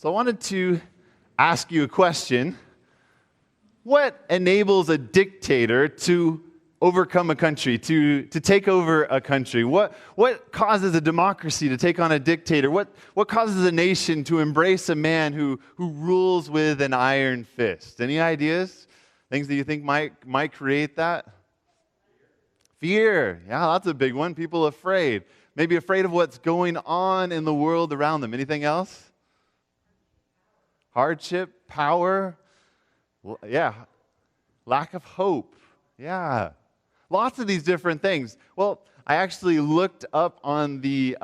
So I wanted to ask you a question. What enables a dictator to overcome a country, to take over a country? What causes a democracy to take on a dictator? What causes a nation to embrace a man who rules with an iron fist? Any ideas? Things that you think might create that? Fear. Yeah, that's a big one. People afraid. Maybe afraid of what's going on in the world around them. Anything else? Hardship, power, yeah, lack of hope, yeah. Lots of these different things. Well, I actually looked up on the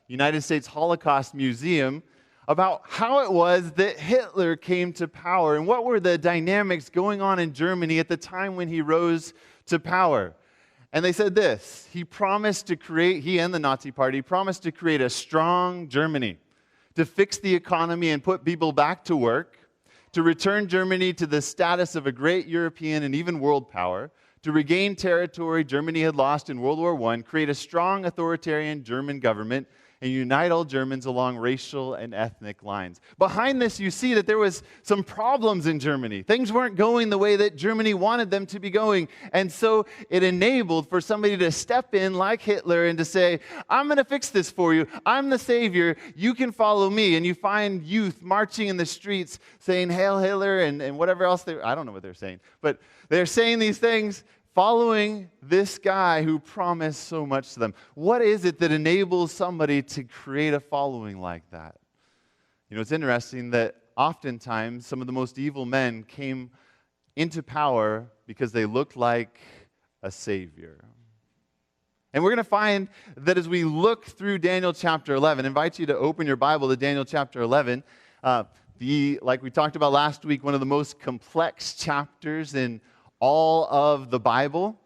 United States Holocaust Museum about how it was that Hitler came to power and what were the dynamics going on in Germany at the time when he rose to power. And they said this: he and the Nazi Party promised to create a strong Germany, to fix the economy and put people back to work, to return Germany to the status of a great European and even world power, to regain territory Germany had lost in World War I, create a strong authoritarian German government, and unite all Germans along racial and ethnic lines. Behind this, you see that there was some problems in Germany. Things weren't going the way that Germany wanted them to be going. And so it enabled for somebody to step in like Hitler and to say, I'm going to fix this for you. I'm the savior. You can follow me. And you find youth marching in the streets saying, Hail Hitler, and whatever else I don't know what they're saying. But they're saying these things following this guy who promised so much to them. What is it that enables somebody to create a following like that? You know, it's interesting that oftentimes some of the most evil men came into power because they looked like a savior. And we're going to find that as we look through Daniel chapter 11, I invite you to open your Bible to Daniel chapter 11. Like we talked about last week, one of the most complex chapters in all of the Bible.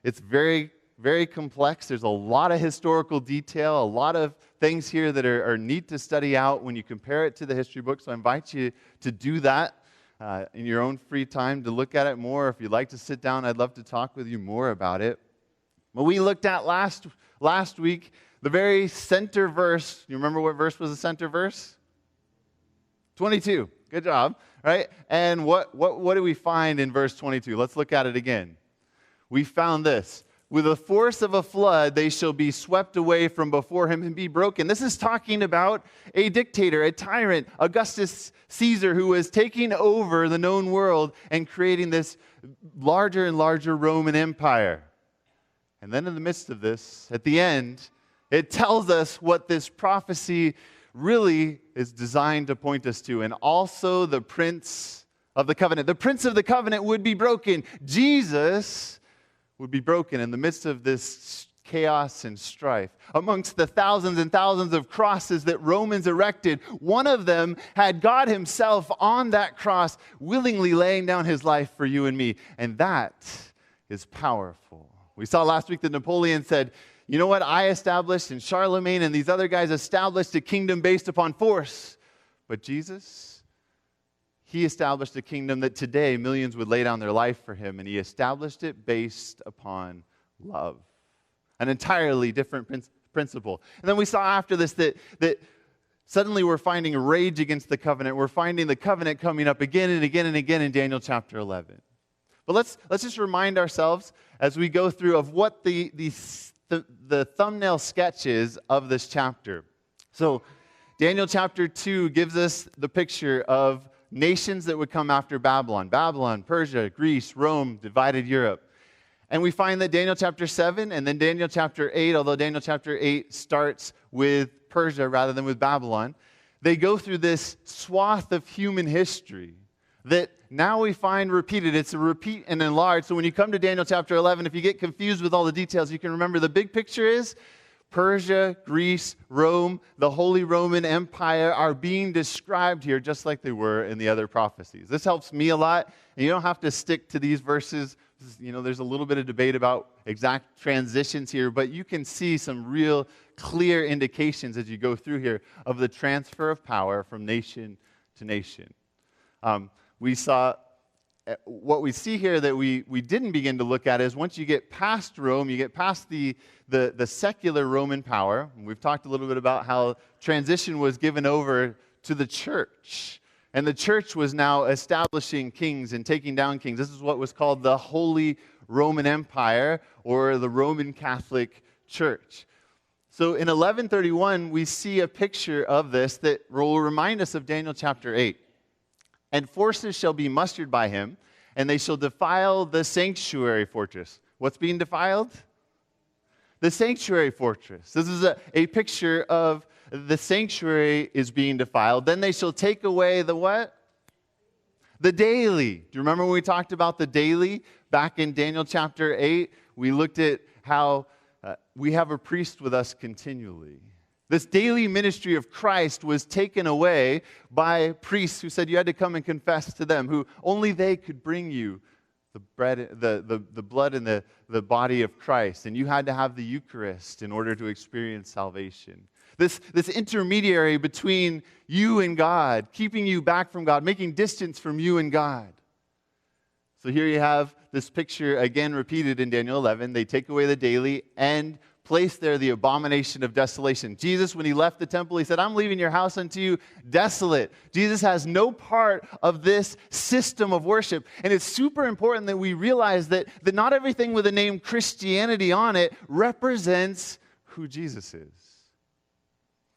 It's very, very complex. There's a lot of historical detail, a lot of things here that are neat to study out when you compare it to the history book. So I invite you to do that in your own free time, to look at it more. If you'd like to sit down, I'd love to talk with you more about it. But we looked at last week the very center verse. You remember what verse was the center verse? 22. Good job, right? And what do we find in verse 22? Let's look at it again. We found this: with the force of a flood, they shall be swept away from before him and be broken. This is talking about a dictator, a tyrant, Augustus Caesar, who was taking over the known world and creating this larger and larger Roman Empire. And then in the midst of this, at the end, it tells us what this prophecy really is designed to point us to. And also the Prince of the Covenant. The Prince of the Covenant would be broken. Jesus would be broken in the midst of this chaos and strife. Amongst the thousands and thousands of crosses that Romans erected, one of them had God himself on that cross, willingly laying down his life for you and me. And that is powerful. We saw last week that Napoleon said, you know what, I established, and Charlemagne and these other guys established a kingdom based upon force. But Jesus, he established a kingdom that today millions would lay down their life for him, and he established it based upon love. An entirely different principle. And then we saw after this that suddenly we're finding rage against the covenant. We're finding the covenant coming up again and again and again in Daniel chapter 11. But let's just remind ourselves as we go through of what the thumbnail sketch is of this chapter. So Daniel chapter 2 gives us the picture of nations that would come after Babylon. Babylon, Persia, Greece, Rome, divided Europe. And we find that Daniel chapter 7 and then Daniel chapter 8, although Daniel chapter 8 starts with Persia rather than with Babylon, they go through this swath of human history that now we find repeated. It's a repeat and enlarge. So when you come to Daniel chapter 11, if you get confused with all the details, you can remember the big picture is Persia, Greece, Rome, the Holy Roman Empire are being described here just like they were in the other prophecies. This helps me a lot, and you don't have to stick to these verses. You know, there's a little bit of debate about exact transitions here, but you can see some real clear indications as you go through here of the transfer of power from nation to nation. We saw what we see here that we didn't begin to look at is once you get past Rome, you get past the secular Roman power. And we've talked a little bit about how transition was given over to the church. And the church was now establishing kings and taking down kings. This is what was called the Holy Roman Empire, or the Roman Catholic Church. So in 1131, we see a picture of this that will remind us of Daniel chapter 8. And forces shall be mustered by him, and they shall defile the sanctuary fortress. What's being defiled? The sanctuary fortress. This is a picture of the sanctuary is being defiled. Then they shall take away the what? The daily. Do you remember when we talked about the daily back in Daniel chapter 8? We looked at how we have a priest with us continually. This daily ministry of Christ was taken away by priests who said you had to come and confess to them, who only they could bring you the bread, the blood and the body of Christ. And you had to have the Eucharist in order to experience salvation. This intermediary between you and God, keeping you back from God, making distance from you and God. So here you have this picture again repeated in Daniel 11. They take away the daily and place there the abomination of desolation. Jesus, when he left the temple, he said, I'm leaving your house unto you desolate. Jesus has no part of this system of worship. And it's super important that we realize that not everything with the name Christianity on it represents who Jesus is.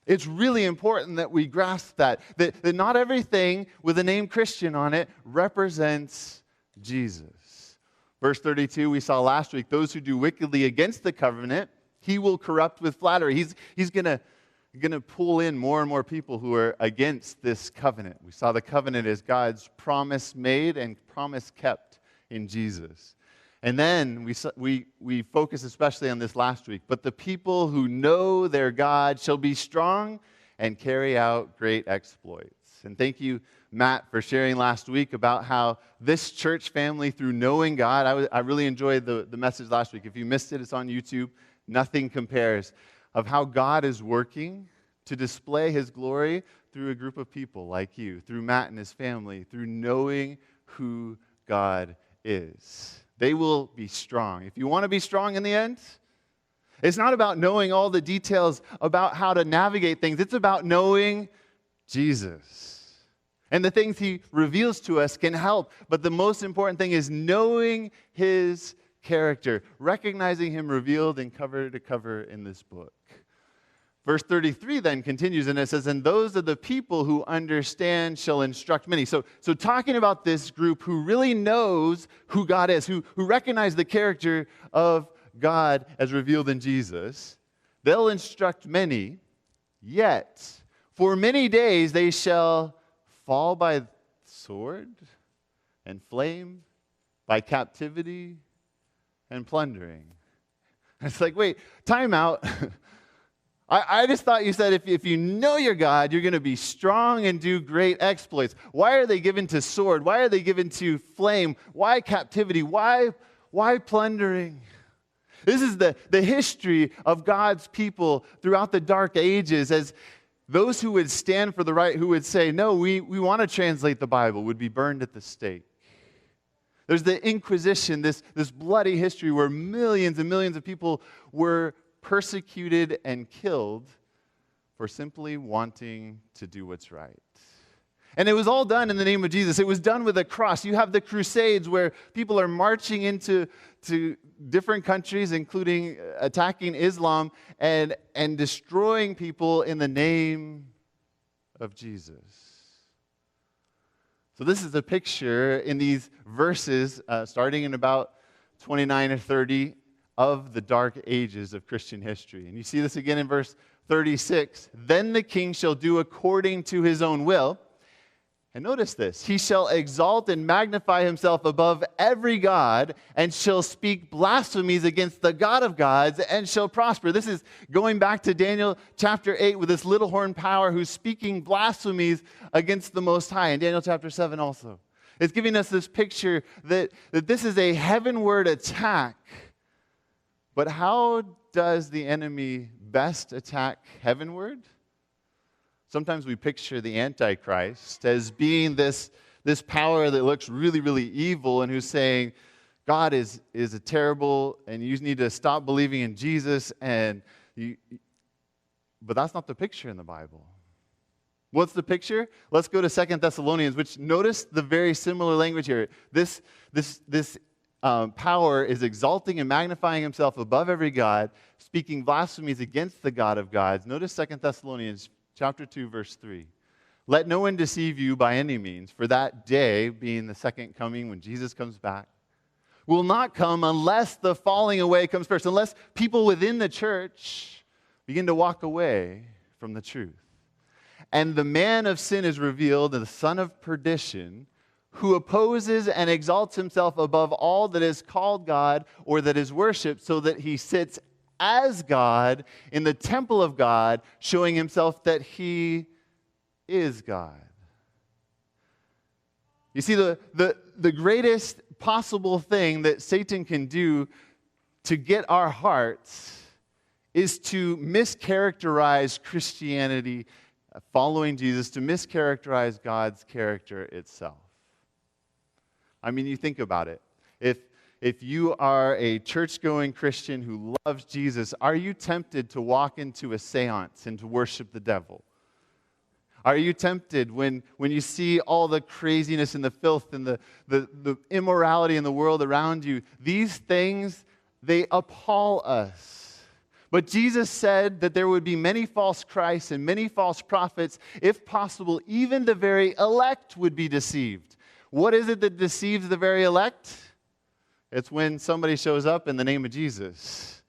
It's really important that we grasp that not everything with the name Christian on it represents Jesus. Verse 32, we saw last week, those who do wickedly against the covenant, he will corrupt with flattery. He's going to pull in more and more people who are against this covenant. We saw the covenant as God's promise made and promise kept in Jesus. And then we focus especially on this last week. But the people who know their God shall be strong and carry out great exploits. And thank you, Matt, for sharing last week about how this church family, through knowing God, I really enjoyed the message last week. If you missed it, it's on YouTube. Nothing compares, of how God is working to display his glory through a group of people like you, through Matt and his family, through knowing who God is. They will be strong. If you want to be strong in the end, it's not about knowing all the details about how to navigate things. It's about knowing Jesus. And the things he reveals to us can help. But the most important thing is knowing his character, recognizing him revealed in cover to cover in this book. Verse 33 then continues, and it says, and those of the people who understand shall instruct many. So talking about this group who really knows who God is, who recognize the character of God as revealed in Jesus, they'll instruct many, yet for many days they shall fall by sword and flame, by captivity and plundering. It's like, wait, time out. I just thought you said if you know your God, you're going to be strong and do great exploits. Why are they given to sword? Why are they given to flame? Why captivity? Why plundering? This is the history of God's people throughout the dark ages, as those who would stand for the right, who would say, no, we want to translate the Bible, would be burned at the stake. There's the Inquisition, this bloody history where millions and millions of people were persecuted and killed for simply wanting to do what's right. And it was all done in the name of Jesus. It was done with a cross. You have the Crusades where people are marching into different countries, including attacking Islam and destroying people in the name of Jesus. So this is a picture in these verses, starting in about 29 or 30, of the dark ages of Christian history. And you see this again in verse 36. Then the king shall do according to his own will. And notice this. He shall exalt and magnify himself above every god, and shall speak blasphemies against the God of gods, and shall prosper. This is going back to Daniel chapter 8 with this little horn power who's speaking blasphemies against the Most High. In Daniel chapter 7 also. It's giving us this picture that this is a heavenward attack. But how does the enemy best attack heavenward? Sometimes we picture the Antichrist as being this power that looks really, really evil and who's saying, God is a terrible, and you need to stop believing in Jesus. But that's not the picture in the Bible. What's the picture? Let's go to 2 Thessalonians, which notice the very similar language here. This power is exalting and magnifying himself above every god, speaking blasphemies against the God of gods. Notice 2 Thessalonians chapter 2, verse 3. Let no one deceive you by any means, for that day, being the second coming when Jesus comes back, will not come unless the falling away comes first, unless people within the church begin to walk away from the truth. And the man of sin is revealed, the son of perdition, who opposes and exalts himself above all that is called God or that is worshipped, so that he sits as God in the temple of God, showing himself that he is God. You see, the greatest possible thing that Satan can do to get our hearts is to mischaracterize Christianity, following Jesus, to mischaracterize God's character itself. I mean, you think about it. If you are a church-going Christian who loves Jesus, are you tempted to walk into a seance and to worship the devil? Are you tempted when you see all the craziness and the filth and the immorality in the world around you? These things, they appall us. But Jesus said that there would be many false Christs and many false prophets. If possible, even the very elect would be deceived. What is it that deceives the very elect? It's when somebody shows up in the name of Jesus.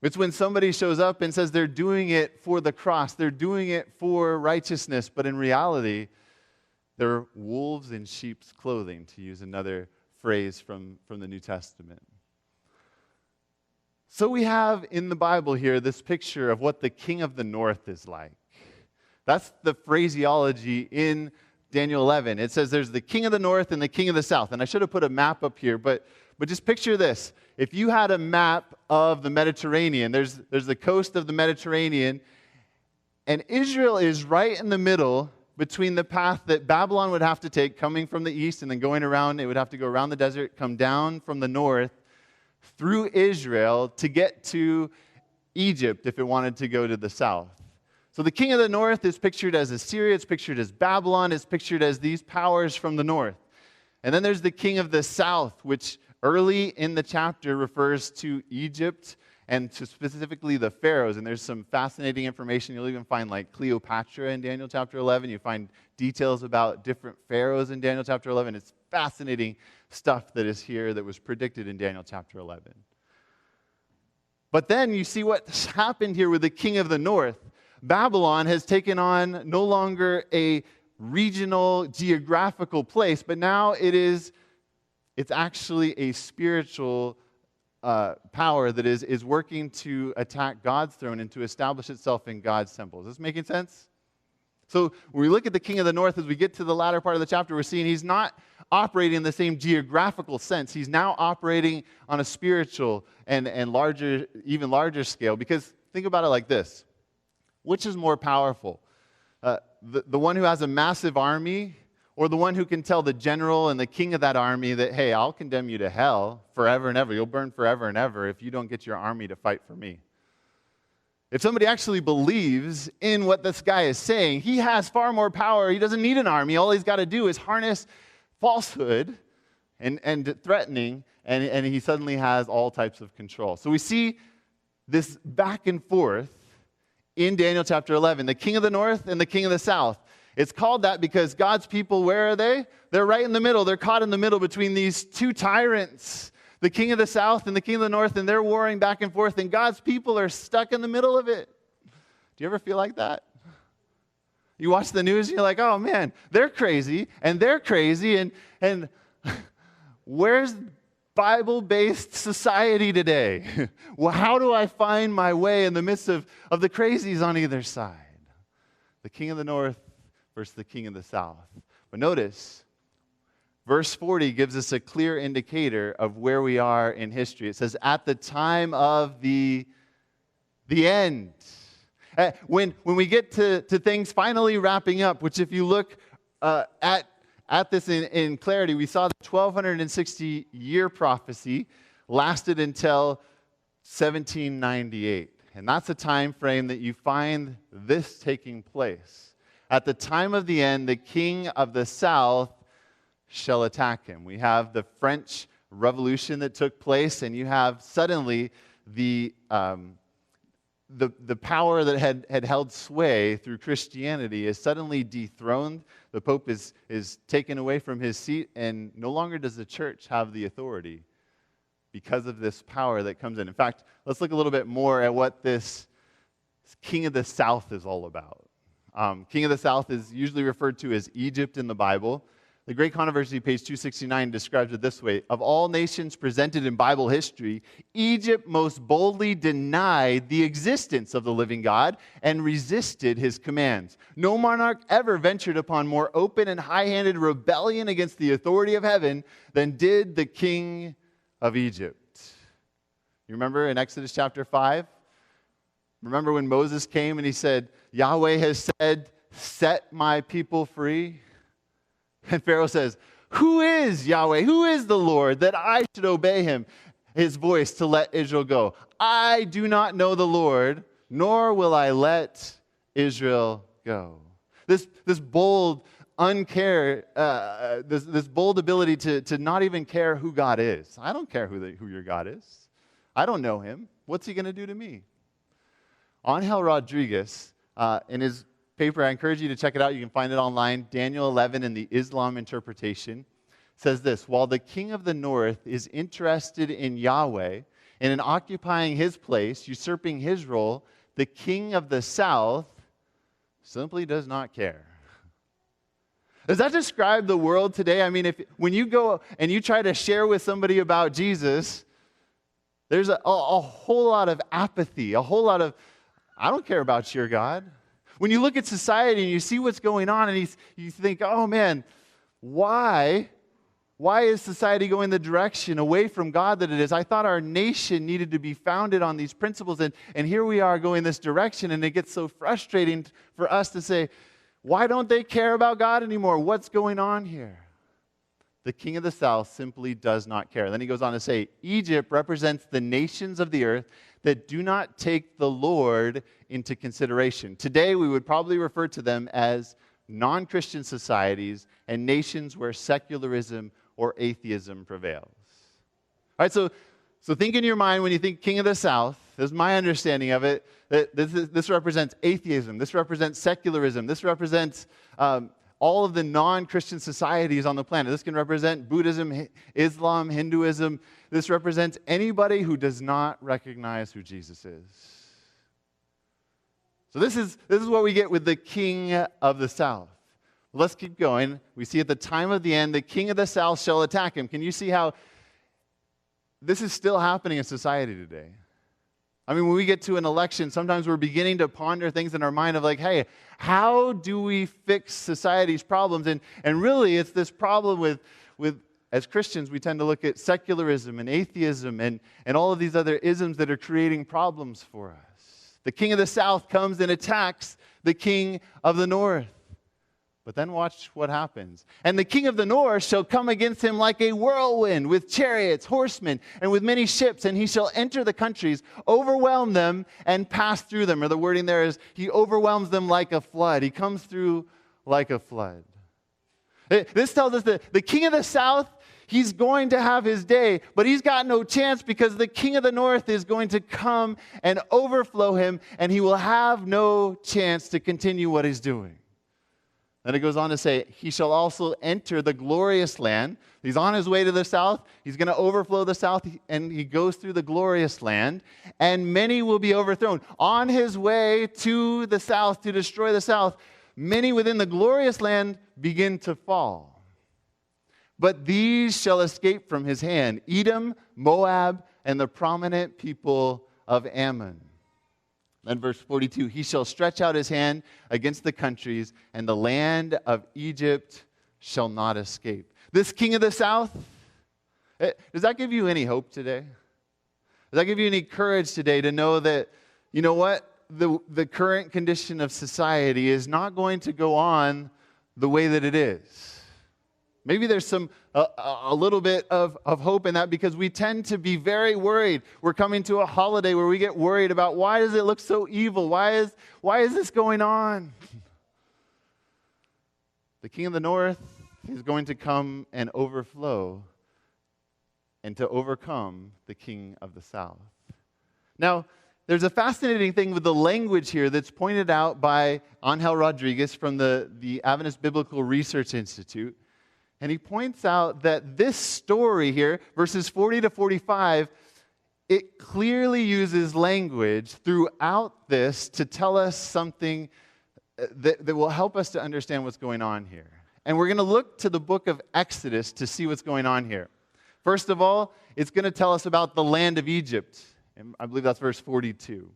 It's when somebody shows up and says they're doing it for the cross, they're doing it for righteousness, but in reality, they're wolves in sheep's clothing, to use another phrase from the New Testament. So we have in the Bible here this picture of what the king of the north is like. That's the phraseology in Daniel 11. It says there's the king of the north and the king of the south. And I should have put a map up here, but just picture this. If you had a map of the Mediterranean, there's the coast of the Mediterranean, and Israel is right in the middle between the path that Babylon would have to take, coming from the east and then going around. It would have to go around the desert, come down from the north, through Israel to get to Egypt if it wanted to go to the south. So the king of the north is pictured as Assyria, it's pictured as Babylon, it's pictured as these powers from the north. And then there's the king of the south, which early in the chapter refers to Egypt and to specifically the pharaohs. And there's some fascinating information. You'll even find like Cleopatra in Daniel chapter 11. You find details about different pharaohs in Daniel chapter 11. It's fascinating stuff that is here that was predicted in Daniel chapter 11. But then you see what's happened here with the king of the north. Babylon has taken on no longer a regional geographical place, but now it's actually a spiritual power that is working to attack God's throne and to establish itself in God's temple. Is this making sense? So when we look at the king of the north, as we get to the latter part of the chapter, we're seeing he's not operating in the same geographical sense. He's now operating on a spiritual and larger, even larger scale. Because think about it like this. Which is more powerful? The one who has a massive army, or the one who can tell the general and the king of that army that, hey, I'll condemn you to hell forever and ever. You'll burn forever and ever if you don't get your army to fight for me. If somebody actually believes in what this guy is saying, he has far more power. He doesn't need an army. All he's got to do is harness falsehood and threatening, and he suddenly has all types of control. So we see this back and forth in Daniel chapter 11, the king of the north and the king of the south. It's called that because God's people, where are they? They're right in the middle. They're caught in the middle between these two tyrants, the king of the south and the king of the north, and they're warring back and forth, and God's people are stuck in the middle of it. Do you ever feel like that? You watch the news and you're like, oh man, they're crazy, and where's Bible-based society today? Well, how do I find my way in the midst of the crazies on either side? The king of the north versus the king of the south. But notice, verse 40 gives us a clear indicator of where we are in history. It says, at the time of the end. When we get to things finally wrapping up, which if you look at this in clarity, we saw the 1260-year prophecy lasted until 1798. And that's the time frame that you find this taking place. At the time of the end, the king of the south shall attack him. We have the French Revolution that took place, and you have suddenly the power that had held sway through Christianity is suddenly dethroned. The Pope is taken away from his seat, and no longer does the church have the authority because of this power that comes in. In fact, let's look a little bit more at what this king of the south is all about. King of the south is usually referred to as Egypt in the Bible. The Great Controversy, page 269, describes it this way. Of all nations presented in Bible history, Egypt most boldly denied the existence of the living God and resisted his commands. No monarch ever ventured upon more open and high-handed rebellion against the authority of heaven than did the king of Egypt. You remember in Exodus chapter 5? Remember when Moses came and he said, Yahweh has said, set my people free? And Pharaoh says, who is Yahweh? Who is the Lord that I should obey him, his voice to let Israel go? I do not know the Lord, nor will I let Israel go. This bold this bold ability to not even care who God is. I don't care who your God is. I don't know him. What's he going to do to me? Angel Rodriguez, in his paper, I encourage you to check it out. You can find it online. Daniel 11 in the Islam interpretation says this: while the king of the north is interested in Yahweh and in occupying his place, usurping his role, the king of the south simply does not care. Does that describe the world today? I mean, when you go and you try to share with somebody about Jesus, there's a whole lot of apathy, a whole lot of, I don't care about your God. When you look at society and you see what's going on and you think, oh man, why is society going the direction away from God that it is? I thought our nation needed to be founded on these principles, and here we are going this direction, and it gets so frustrating for us to say, why don't they care about God anymore? What's going on here? The king of the south simply does not care. Then he goes on to say, Egypt represents the nations of the earth that do not take the Lord into consideration. Today, we would probably refer to them as non-Christian societies and nations where secularism or atheism prevails. All right, so think in your mind when you think king of the south, this is my understanding of it, that this represents atheism, this represents secularism, this represents all of the non-Christian societies on the planet. This can represent Buddhism, Islam, Hinduism. This represents anybody who does not recognize who Jesus is. So this is what we get with the king of the south. Let's keep going. We see at the time of the end, the king of the south shall attack him. Can you see how this is still happening in society today? I mean, when we get to an election, sometimes we're beginning to ponder things in our mind of like, hey, how do we fix society's problems? And really, it's this problem with as Christians, we tend to look at secularism and atheism and all of these other isms that are creating problems for us. The king of the south comes and attacks the king of the north. But then watch what happens. And the king of the north shall come against him like a whirlwind, with chariots, horsemen, and with many ships, and he shall enter the countries, overwhelm them, and pass through them. Or the wording there is, he overwhelms them like a flood. He comes through like a flood. This tells us that the king of the south, he's going to have his day, but he's got no chance because the king of the north is going to come and overflow him, and he will have no chance to continue what he's doing. Then it goes on to say, he shall also enter the glorious land. He's on his way to the south. He's going to overflow the south, and he goes through the glorious land, and many will be overthrown. On his way to the south, to destroy the south, many within the glorious land begin to fall. But these shall escape from his hand, Edom, Moab, and the prominent people of Ammon. Then verse 42, he shall stretch out his hand against the countries, and the land of Egypt shall not escape. This king of the south, does that give you any hope today? Does that give you any courage today to know that, you know what, the current condition of society is not going to go on the way that it is? Maybe there's a little bit of hope in that because we tend to be very worried. We're coming to a holiday where we get worried about why does it look so evil? Why is this going on? The King of the North is going to come and overflow and to overcome the King of the South. Now, there's a fascinating thing with the language here that's pointed out by Angel Rodriguez from the Adventist Biblical Research Institute. And he points out that this story here, verses 40 to 45, it clearly uses language throughout this to tell us something that will help us to understand what's going on here. And we're going to look to the book of Exodus to see what's going on here. First of all, it's going to tell us about the land of Egypt. And I believe that's verse 42.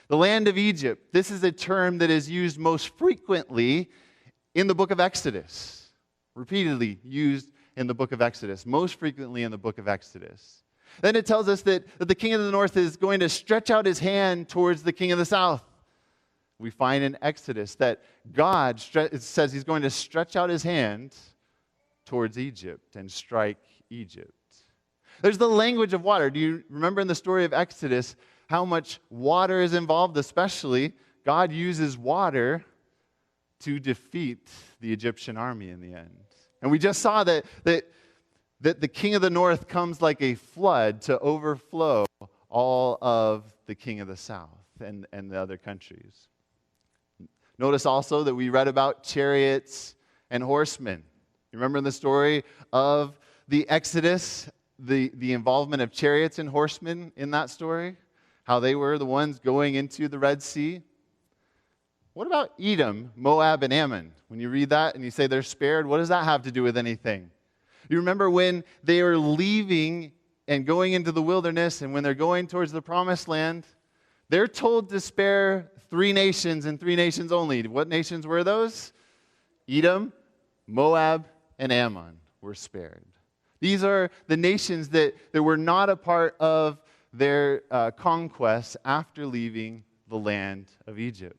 The land of Egypt. This is a term that is used most frequently in the book of Exodus. Repeatedly used in the book of Exodus. Most frequently in the book of Exodus. Then it tells us that the King of the North is going to stretch out his hand towards the King of the South. We find in Exodus that God says he's going to stretch out his hand towards Egypt and strike Egypt. There's the language of water. Do you remember in the story of Exodus how much water is involved? Especially, God uses water to defeat the Egyptian army in the end. And we just saw that the King of the North comes like a flood to overflow all of the King of the South and the other countries. Notice also that we read about chariots and horsemen. You remember in the story of the Exodus, the involvement of chariots and horsemen in that story? How they were the ones going into the Red Sea? What about Edom, Moab, and Ammon? When you read that and you say they're spared, what does that have to do with anything? You remember when they were leaving and going into the wilderness and when they're going towards the promised land, they're told to spare 3 nations and 3 nations only. What nations were those? Edom, Moab, and Ammon were spared. These are the nations that were not a part of their conquest after leaving the land of Egypt.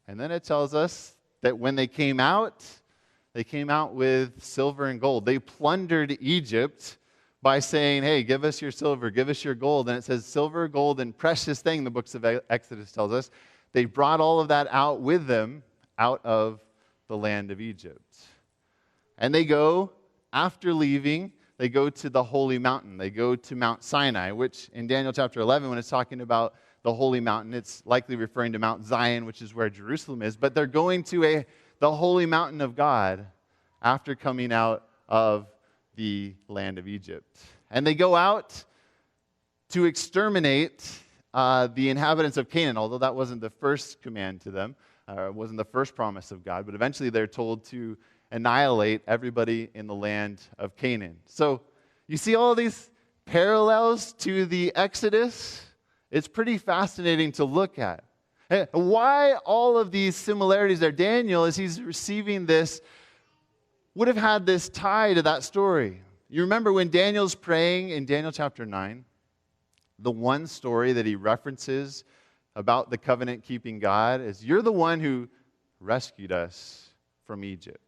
And then it tells us that when they came out with silver and gold. They plundered Egypt by saying, hey, give us your silver, give us your gold. And it says silver, gold, and precious thing, the books of Exodus tells us. They brought all of that out with them out of the land of Egypt. And they go, after leaving, they go to the holy mountain. They go to Mount Sinai, which in Daniel chapter 11, when it's talking about the holy mountain, it's likely referring to Mount Zion, which is where Jerusalem is. But they're going to the holy mountain of God after coming out of the land of Egypt. And they go out to exterminate the inhabitants of Canaan, although that wasn't the first command to them, it wasn't the first promise of God, but eventually they're told to annihilate everybody in the land of Canaan. So you see all these parallels to the Exodus? It's pretty fascinating to look at. And why all of these similarities there? Daniel, as he's receiving this, would have had this tie to that story. You remember when Daniel's praying in Daniel chapter 9, the one story that he references about the covenant-keeping God is, you're the one who rescued us from Egypt.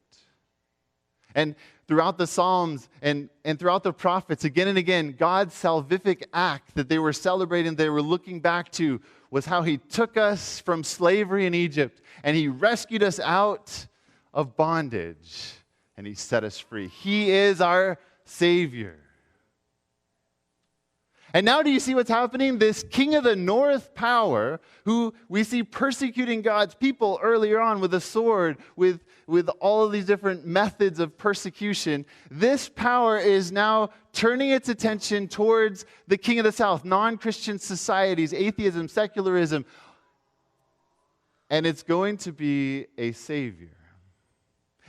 And throughout the Psalms and throughout the prophets, again and again, God's salvific act that they were celebrating, they were looking back to, was how he took us from slavery in Egypt and he rescued us out of bondage and he set us free. He is our Savior. And now do you see what's happening? This King of the North power, who we see persecuting God's people earlier on with a sword, with all of these different methods of persecution, this power is now turning its attention towards the King of the South, non-Christian societies, atheism, secularism, and it's going to be a savior.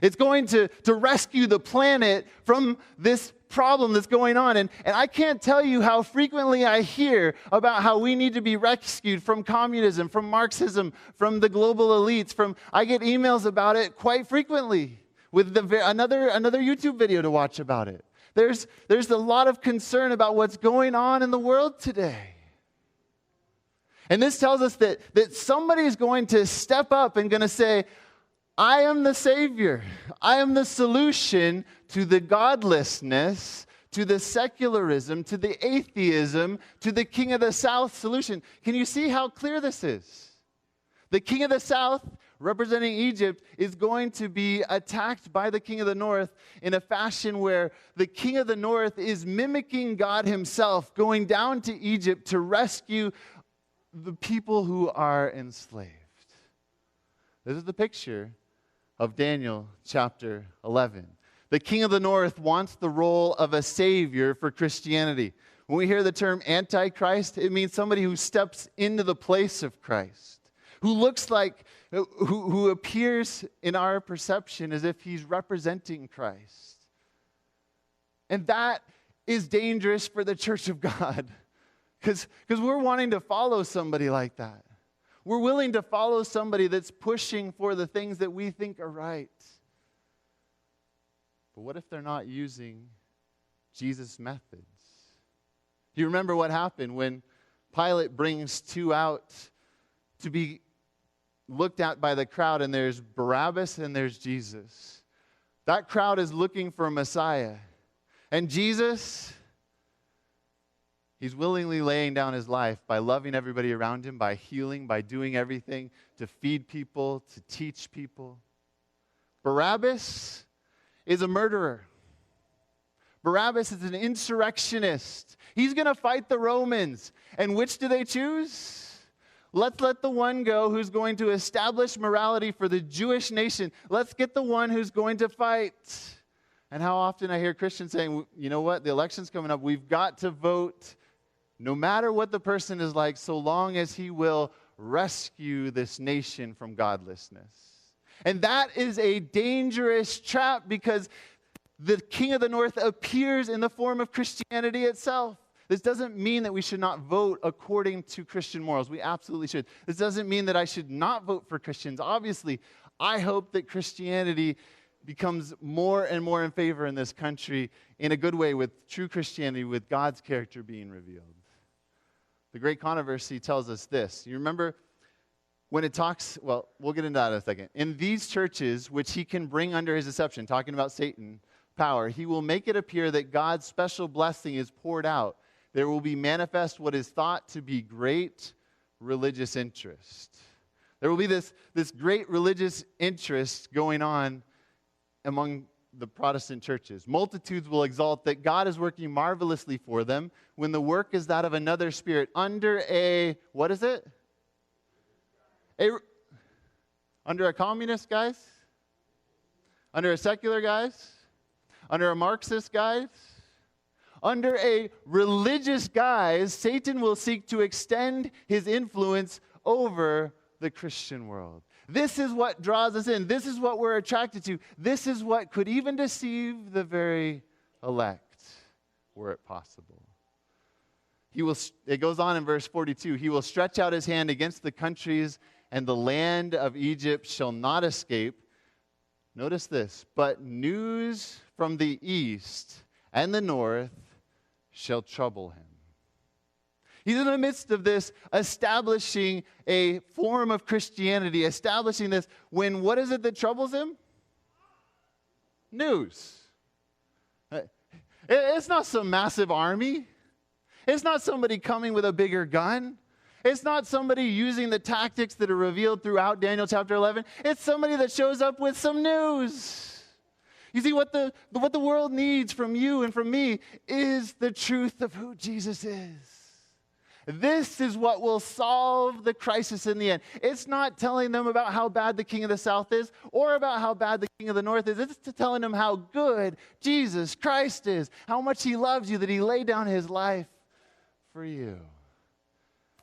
It's going to rescue the planet from this problem that's going on. And I can't tell you how frequently I hear about how we need to be rescued from communism, from Marxism, from the global elites. I get emails about it quite frequently with another YouTube video to watch about it. There's a lot of concern about what's going on in the world today. And this tells us that somebody is going to step up and going to say, I am the Savior. I am the solution to the godlessness, to the secularism, to the atheism, to the King of the South solution. Can you see how clear this is? The King of the South, representing Egypt, is going to be attacked by the King of the North in a fashion where the King of the North is mimicking God himself, going down to Egypt to rescue the people who are enslaved. This is the picture of Daniel chapter 11. The King of the North wants the role of a savior for Christianity. When we hear the term Antichrist, it means somebody who steps into the place of Christ, who looks like, who appears in our perception as if he's representing Christ. And that is dangerous for the church of God, because we're wanting to follow somebody like that. We're willing to follow somebody that's pushing for the things that we think are right. But what if they're not using Jesus' methods? Do you remember what happened when Pilate brings two out to be looked at by the crowd, and there's Barabbas and there's Jesus? That crowd is looking for a Messiah. And Jesus, he's willingly laying down his life by loving everybody around him, by healing, by doing everything to feed people, to teach people. Barabbas is a murderer. Barabbas is an insurrectionist. He's going to fight the Romans. And which do they choose? Let's let the one go who's going to establish morality for the Jewish nation. Let's get the one who's going to fight. And how often I hear Christians saying, you know what, the election's coming up. We've got to vote no matter what the person is like, so long as he will rescue this nation from godlessness. And that is a dangerous trap, because the King of the North appears in the form of Christianity itself. This doesn't mean that we should not vote according to Christian morals. We absolutely should. This doesn't mean that I should not vote for Christians. Obviously, I hope that Christianity becomes more and more in favor in this country in a good way, with true Christianity, with God's character being revealed. The Great Controversy tells us this. You remember when it talks, well, we'll get into that in a second. In these churches, which he can bring under his deception, talking about Satan, power, he will make it appear that God's special blessing is poured out. There will be manifest what is thought to be great religious interest. There will be this great religious interest going on among the Protestant churches. Multitudes will exalt that God is working marvelously for them when the work is that of another spirit under a, what is it? Under a communist, guys? Under a secular, guys? Under a Marxist, guys? Under a religious guise, Satan will seek to extend his influence over the Christian world. This is what draws us in. This is what we're attracted to. This is what could even deceive the very elect, were it possible. It goes on in verse 42, he will stretch out his hand against the countries, and the land of Egypt shall not escape. Notice this, but news from the east and the north shall trouble him. He's in the midst of this, establishing a form of Christianity, establishing this, when what is it that troubles him? News. It's not some massive army. It's not somebody coming with a bigger gun. It's not somebody using the tactics that are revealed throughout Daniel chapter 11. It's somebody that shows up with some news. You see, what the world needs from you and from me is the truth of who Jesus is. This is what will solve the crisis in the end. It's not telling them about how bad the King of the South is or about how bad the King of the North is. It's telling them how good Jesus Christ is, how much he loves you, that he laid down his life for you.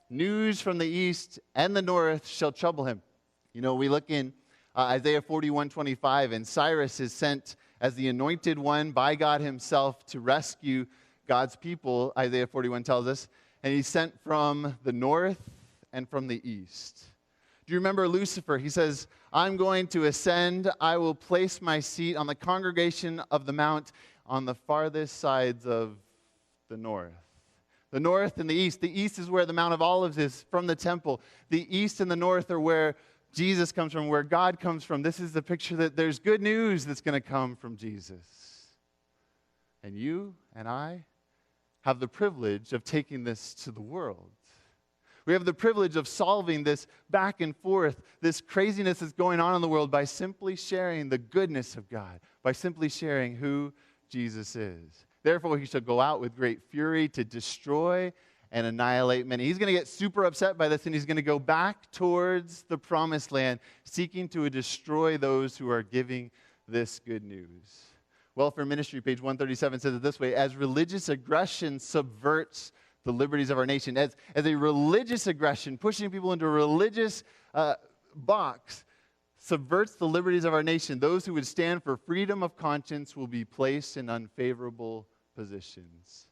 News from the east and the north shall trouble him. You know, we look in Isaiah 41:25, and Cyrus is sent as the anointed one by God himself to rescue God's people, Isaiah 41 tells us. And he's sent from the north and from the east. Do you remember Lucifer? He says, I'm going to ascend. I will place my seat on the congregation of the mount on the farthest sides of the north. The north and the east. The east is where the Mount of Olives is from the temple. The east and the north are where Jesus comes from, where God comes from. This is the picture that there's good news that's going to come from Jesus. And you and I have the privilege of taking this to the world. We have the privilege of solving this back and forth, this craziness that's going on in the world, by simply sharing the goodness of God, by simply sharing who Jesus is. Therefore, he shall go out with great fury to destroy and annihilate many. He's going to get super upset by this, and he's going to go back towards the promised land, seeking to destroy those who are giving this good news. Welfare Ministry, page 137, says it this way: as religious aggression subverts the liberties of our nation, as a religious aggression, pushing people into a religious box, subverts the liberties of our nation, those who would stand for freedom of conscience will be placed in unfavorable positions.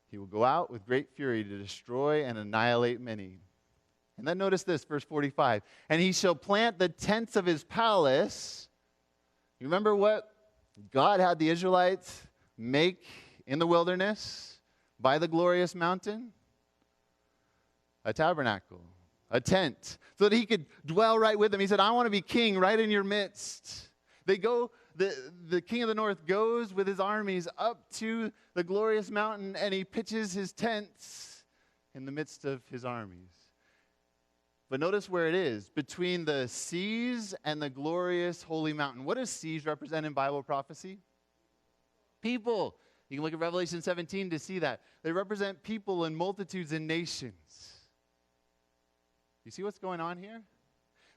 He will go out with great fury to destroy and annihilate many. And then notice this, verse 45. And he shall plant the tents of his palace. You remember what God had the Israelites make in the wilderness by the glorious mountain? A tabernacle, a tent, so that he could dwell right with them. He said, I want to be king right in your midst. They go, the king of the north goes with his armies up to the glorious mountain, and he pitches his tents in the midst of his armies. But notice where it is, between the seas and the glorious holy mountain. What does seas represent in Bible prophecy? People. You can look at Revelation 17 to see that. They represent people and multitudes and nations. You see what's going on here?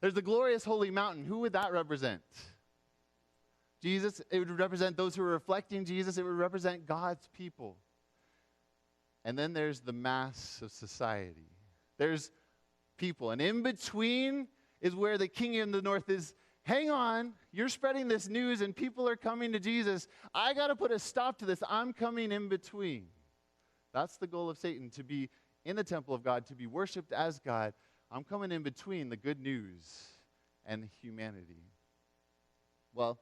There's the glorious holy mountain. Who would that represent? Jesus. It would represent those who are reflecting Jesus. It would represent God's people. And then there's the mass of society. There's people. And in between is where the king in the north is. Hang on, you're spreading this news and people are coming to Jesus. I got to put a stop to this. I'm coming in between. That's the goal of Satan, to be in the temple of God, to be worshiped as God. I'm coming in between the good news and humanity. Well,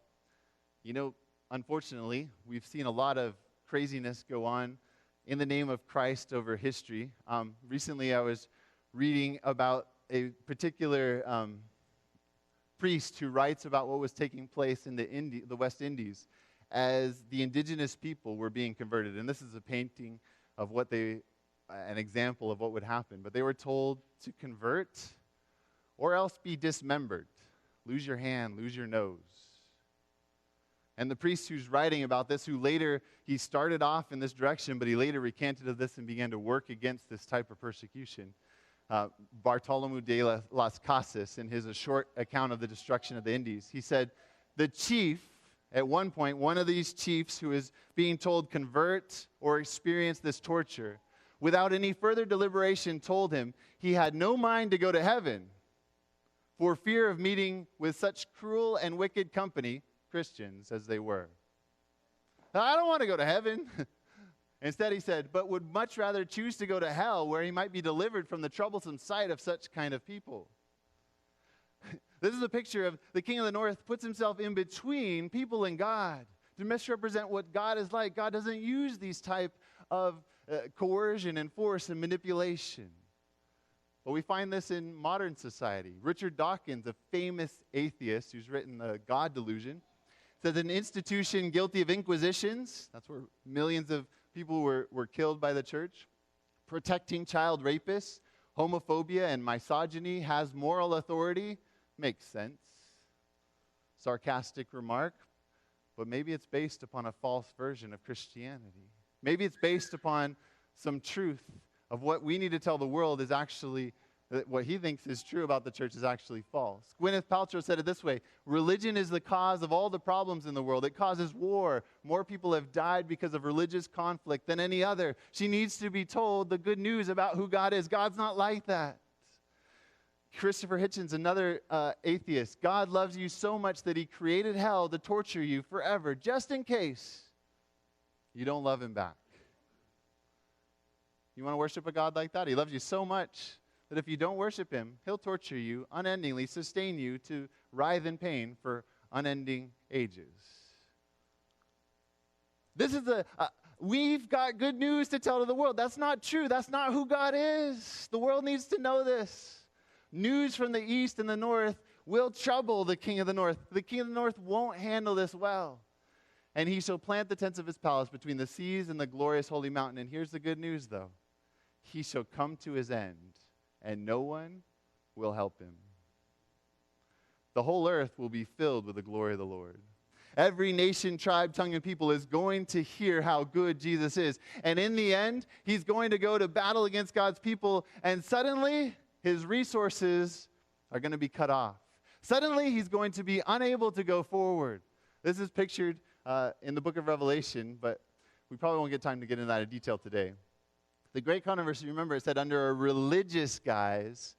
you know, unfortunately, we've seen a lot of craziness go on in the name of Christ over history. Recently, I was reading about a particular priest who writes about what was taking place in the West Indies as the indigenous people were being converted. And this is a painting of what an example of what would happen. But they were told to convert or else be dismembered. Lose your hand, lose your nose. And the priest who's writing about this, who later, he started off in this direction, but he later recanted of this and began to work against this type of persecution. Bartolomé de las Casas, in his A Short Account of the Destruction of the Indies, he said, the chief, at one point, one of these chiefs who is being told convert or experience this torture, without any further deliberation told him he had no mind to go to heaven for fear of meeting with such cruel and wicked company, Christians as they were. Now, I don't want to go to heaven. Instead, he said, but would much rather choose to go to hell, where he might be delivered from the troublesome sight of such kind of people. This is a picture of the king of the north puts himself in between people and God to misrepresent what God is like. God doesn't use these type of coercion and force and manipulation. But we find this in modern society. Richard Dawkins, a famous atheist who's written The God Delusion, says an institution guilty of inquisitions, that's where millions of people were killed by the church, protecting child rapists, homophobia and misogyny, has moral authority. Makes sense. Sarcastic remark, but maybe it's based upon a false version of Christianity. Maybe it's based upon some truth of what we need to tell the world is actually, what he thinks is true about the church is actually false. Gwyneth Paltrow said it this way: religion is the cause of all the problems in the world. It causes war. More people have died because of religious conflict than any other. She needs to be told the good news about who God is. God's not like that. Christopher Hitchens, another atheist: God loves you so much that he created hell to torture you forever, just in case you don't love him back. You want to worship a God like that? He loves you so much that if you don't worship him, he'll torture you unendingly, sustain you to writhe in pain for unending ages. This is we've got good news to tell to the world. That's not true. That's not who God is. The world needs to know this. News from the east and the north will trouble the king of the north. The king of the north won't handle this well. And he shall plant the tents of his palace between the seas and the glorious holy mountain. And here's the good news, though. He shall come to his end, and no one will help him. The whole earth will be filled with the glory of the Lord. Every nation, tribe, tongue, and people is going to hear how good Jesus is. And in the end, he's going to go to battle against God's people, and suddenly his resources are going to be cut off. Suddenly he's going to be unable to go forward. This is pictured in the book of Revelation, but we probably won't get time to get into that in detail today. The great controversy, remember, it said under a religious guise,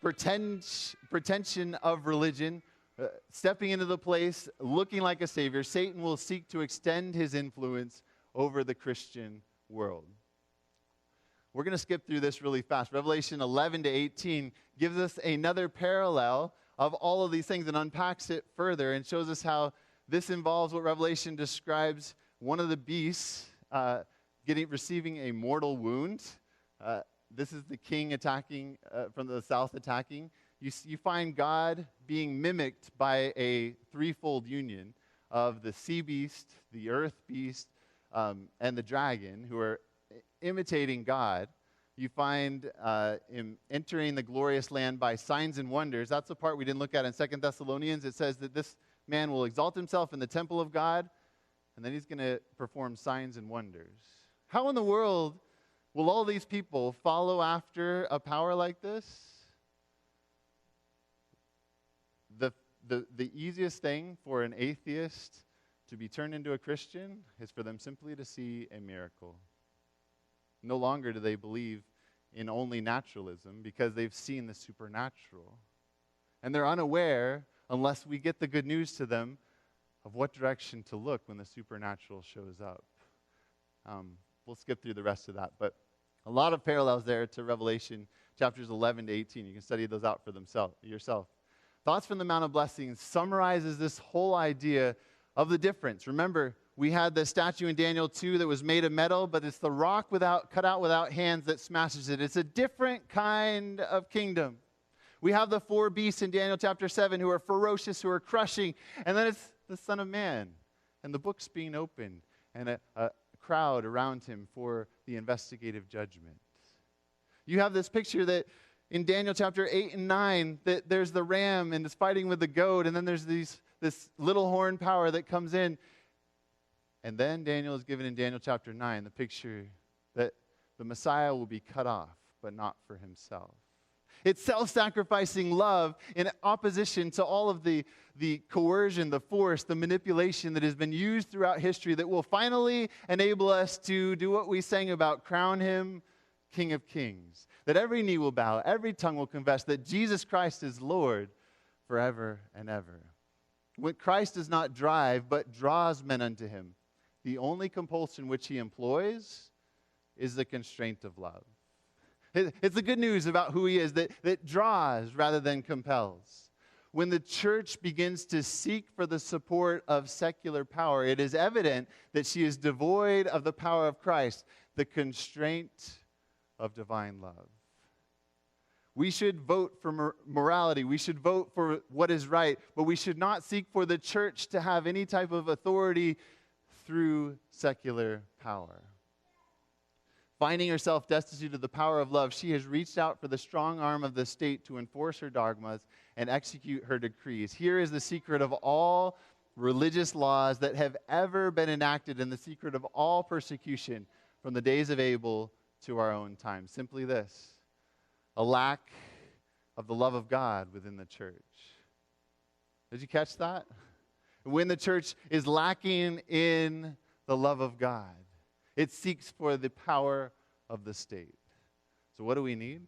pretension of religion, stepping into the place, looking like a savior, Satan will seek to extend his influence over the Christian world. We're going to skip through this really fast. Revelation 11 to 18 gives us another parallel of all of these things and unpacks it further and shows us how this involves what Revelation describes one of the beasts receiving a mortal wound. This is the king attacking from the south attacking. You find God being mimicked by a threefold union of the sea beast, the earth beast, and the dragon, who are imitating God. You find him entering the glorious land by signs and wonders. That's the part we didn't look at in 2 Thessalonians. It says that this man will exalt himself in the temple of God, and then he's going to perform signs and wonders. How in the world will all these people follow after a power like this? The easiest thing for an atheist to be turned into a Christian is for them simply to see a miracle. No longer do they believe in only naturalism because they've seen the supernatural. And they're unaware, unless we get the good news to them, of what direction to look when the supernatural shows up. We'll skip through the rest of that, but a lot of parallels there to Revelation chapters 11 to 18. You can study those out for yourself. Thoughts from the Mount of Blessings summarizes this whole idea of the difference. Remember, we had the statue in Daniel 2 that was made of metal, but it's the rock cut out without hands that smashes it. It's a different kind of kingdom. We have the four beasts in Daniel chapter 7 who are ferocious, who are crushing, and then it's the Son of Man, and the book's being opened, and a crowd around him for the investigative judgment. You have this picture that in Daniel chapter 8 and 9, that there's the ram and is fighting with the goat, and then there's this little horn power that comes in. And then Daniel is given in Daniel chapter 9 the picture that the Messiah will be cut off, but not for himself. It's self-sacrificing love in opposition to all of the coercion, the force, the manipulation that has been used throughout history that will finally enable us to do what we sang about, crown him King of Kings. That every knee will bow, every tongue will confess that Jesus Christ is Lord forever and ever. When Christ does not drive, but draws men unto him, the only compulsion which he employs is the constraint of love. It's the good news about who he is, that draws rather than compels. When the church begins to seek for the support of secular power, it is evident that she is devoid of the power of Christ, the constraint of divine love. We should vote for morality. We should vote for what is right, but we should not seek for the church to have any type of authority through secular power. Finding herself destitute of the power of love, she has reached out for the strong arm of the state to enforce her dogmas and execute her decrees. Here is the secret of all religious laws that have ever been enacted and the secret of all persecution from the days of Abel to our own time. Simply this: a lack of the love of God within the church. Did you catch that? When the church is lacking in the love of God, it seeks for the power of the state. So what do we need?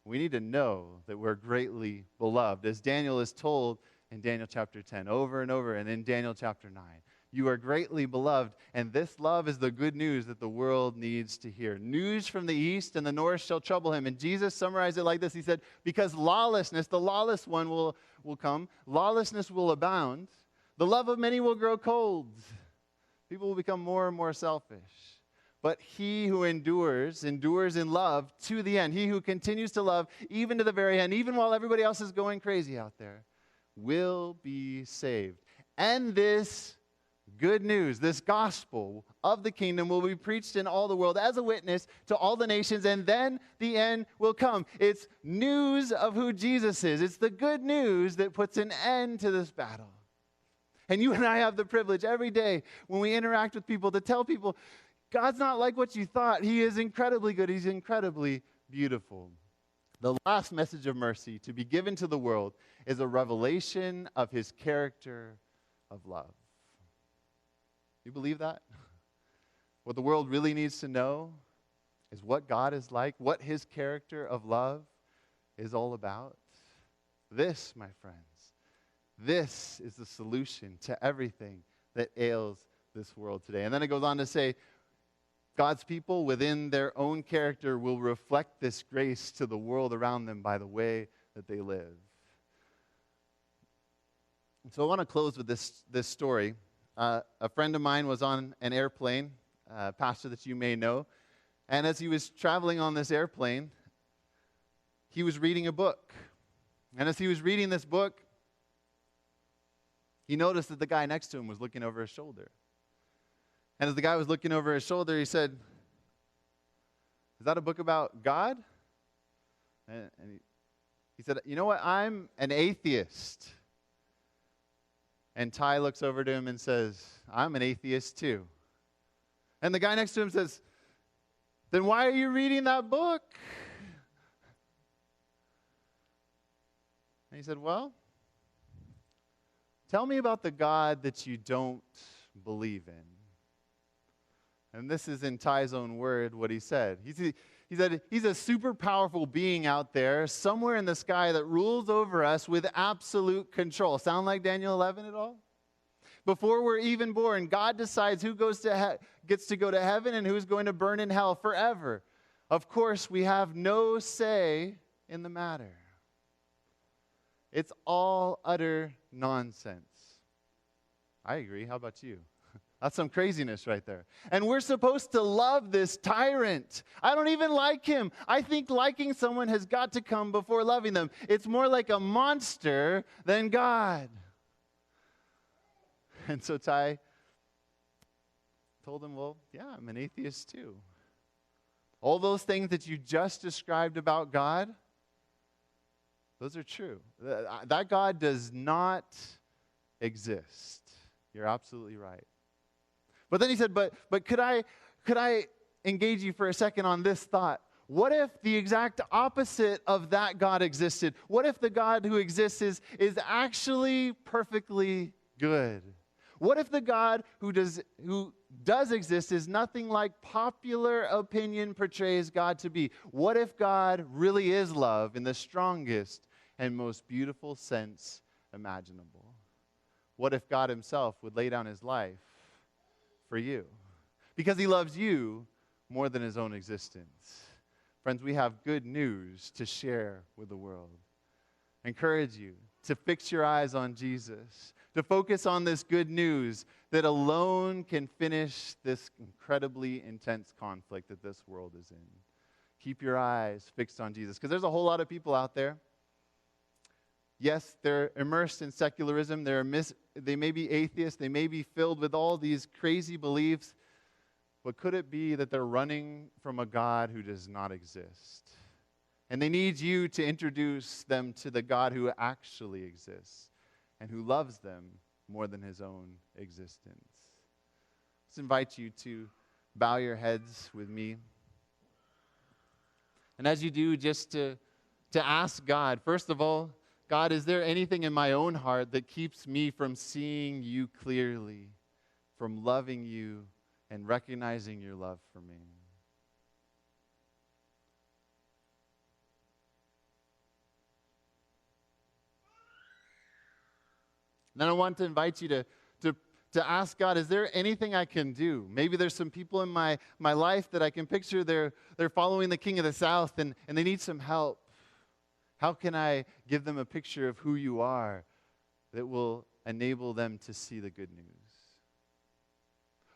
We need to know that we're greatly beloved. As Daniel is told in Daniel chapter 10 over and over, and in Daniel chapter 9. You are greatly beloved, and this love is the good news that the world needs to hear. News from the east and the north shall trouble him. And Jesus summarized it like this. He said, because lawlessness, the lawless one will come. Lawlessness will abound. The love of many will grow cold. People will become more and more selfish. But he who endures in love to the end. He who continues to love even to the very end, even while everybody else is going crazy out there. will be saved. And this good news, this gospel of the kingdom will be preached in all the world as a witness to all the nations, and then the end will come. It's news of who Jesus is. It's the good news that puts an end to this battle. And you and I have the privilege every day when we interact with people to tell people, God's not like what you thought. He is incredibly good. He's incredibly beautiful. The last message of mercy to be given to the world is a revelation of his character of love. You believe that? What the world really needs to know is what God is like, what his character of love is all about. This, my friends, this is the solution to everything that ails this world today. And then it goes on to say, God's people within their own character will reflect this grace to the world around them by the way that they live. And so I want to close with this story. A friend of mine was on an airplane, a pastor that you may know, and as he was traveling on this airplane, he was reading a book. And as he was reading this book, he noticed that the guy next to him was looking over his shoulder. And as the guy was looking over his shoulder, he said, "Is that a book about God?" And he said, "You know what? I'm an atheist." And Ty looks over to him and says, "I'm an atheist too." And the guy next to him says, "Then why are you reading that book?" And he said, "Well, tell me about the God that you don't believe in." And this is in Ty's own word what he said. He said, he's a super powerful being out there somewhere in the sky that rules over us with absolute control. Sound like Daniel 11 at all? Before we're even born, God decides who gets to go to heaven and who's going to burn in hell forever. Of course, we have no say in the matter. It's all utter nonsense. I agree. How about you? That's some craziness right there. And we're supposed to love this tyrant. I don't even like him. I think liking someone has got to come before loving them. It's more like a monster than God. And so Ty told him, "Well, yeah, I'm an atheist too. All those things that you just described about God, those are true. That God does not exist. You're absolutely right." But then he said, but could I engage you for a second on this thought? What if the exact opposite of that God existed? What if the God who exists is actually perfectly good? What if the God who does exist is nothing like popular opinion portrays God to be? What if God really is love in the strongest and most beautiful sense imaginable? What if God himself would lay down his life for you? Because he loves you more than his own existence. Friends, we have good news to share with the world. I encourage you to fix your eyes on Jesus, to focus on this good news that alone can finish this incredibly intense conflict that this world is in. Keep your eyes fixed on Jesus, because there's a whole lot of people out there. Yes, they're immersed in secularism. They may be atheists. They may be filled with all these crazy beliefs. But could it be that they're running from a God who does not exist? And they need you to introduce them to the God who actually exists and who loves them more than his own existence. Let's invite you to bow your heads with me. And as you do, just to ask God, first of all, God, is there anything in my own heart that keeps me from seeing you clearly, from loving you and recognizing your love for me? Then I want to invite you to ask God, is there anything I can do? Maybe there's some people in my life that I can picture they're following the King of the South and they need some help. How can I give them a picture of who you are that will enable them to see the good news?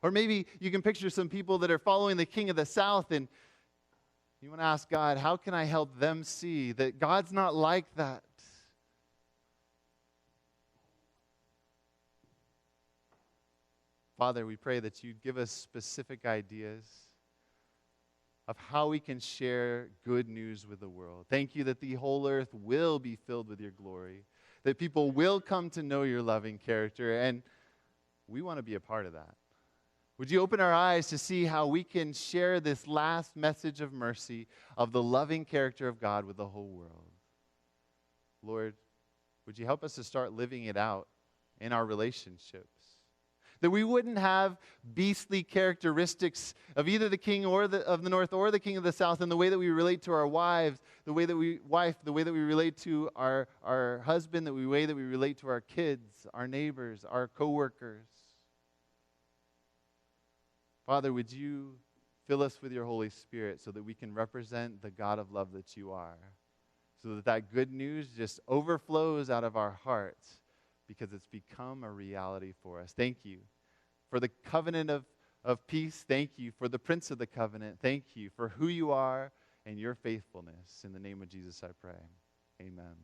Or maybe you can picture some people that are following the King of the South and you want to ask God, how can I help them see that God's not like that? Father, we pray that you'd give us specific ideas of how we can share good news with the world. Thank you that the whole earth will be filled with your glory, that people will come to know your loving character, and we want to be a part of that. Would you open our eyes to see how we can share this last message of mercy, of the loving character of God with the whole world? Lord, would you help us to start living it out in our relationships? That we wouldn't have beastly characteristics of either the king of the north or the king of the south in the way that we relate to our wives, the way that we relate to our husband, the way that we relate to our kids, our neighbors, our coworkers. Father, would you fill us with your Holy Spirit so that we can represent the God of love that you are, so that that good news just overflows out of our hearts because it's become a reality for us. Thank you for the covenant of peace. Thank you for the Prince of the Covenant. Thank you for who you are and your faithfulness. In the name of Jesus I pray. Amen.